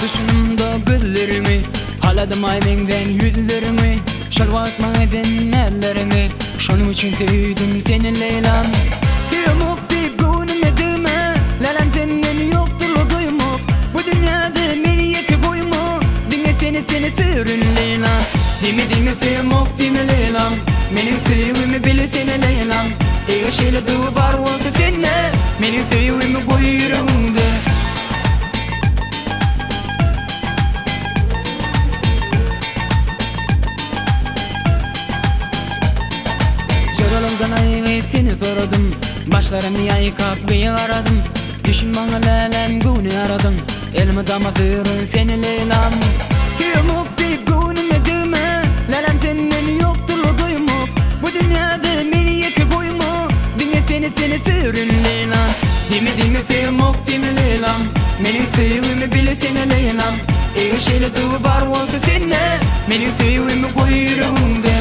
Düşünümde güllerimi haladım aymenden yüzlerimi şalvatma eden ellerimi şunun için tüydüm senin Leyla'm Tüyümük deyip gönlüme düğme Leyla'm senden yoktur o doyumuk Bu dünyada beni yeki koyma Dinle seni sürün Leyla'm Dime tüyümük dime Leyla'm Benim tüyümü bile seni Leyla'm Ege şeyle duğu var olsa senne Benim tüyümü koy yüreğimde Yolumdan ayıp seni sordum Başlarımı yayıkap bir aradım Düşün bana Leyla'm gönlü aradım Elimi damasırın seni Leyla'm Tüyümük deyip gönlüme düğme Leyla'm senden yoktur o doyumuk Bu dünyada beni yeki koyma Dinle seni sürün Leyla'm Dime tüyümük dime Leyla'm Benim tüyümü bile seni Leyla'm Ege şeyle duğu var olsa senne Benim tüyümü koy yüreğimde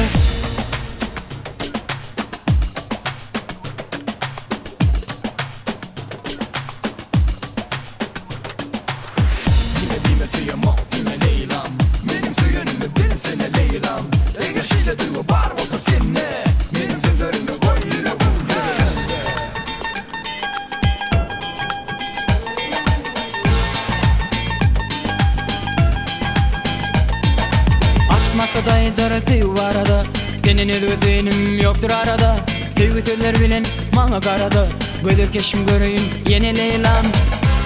Makadaydır tüy var arada Senin özünim yoktur arada Tüyütüller bilen bana karada Gözür keşim göreyim yeni Leyla'm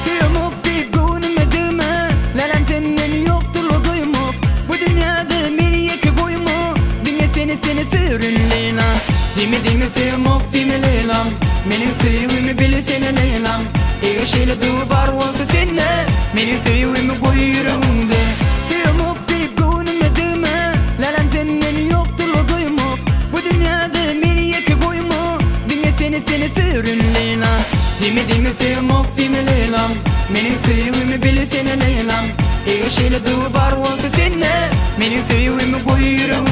Tüyümük deyip gönlüme düğme Leyla'm senden yoktur o doyumuk Bu dünyada beni yeki koyma Dinle seni sürün Leyla'm Dime tüyümük dime Leyla'm Benim tüyümü bile seni Leyla'm Ege şeyle duğu var olsa senne Benim tüyümü koy yüreğimde Tüyümük deyip gönlüme düğme Leyla'm senden yoktur o doyumuk Bu dünyada beni yeki koyma Dinle seni sürün Leyla'm Dime tüyümük dime Leyla'm Benim tüyümü bile seni Leyla'm Ege şeyle duğu var olsa senne Benim tüyümü koy yüreğimde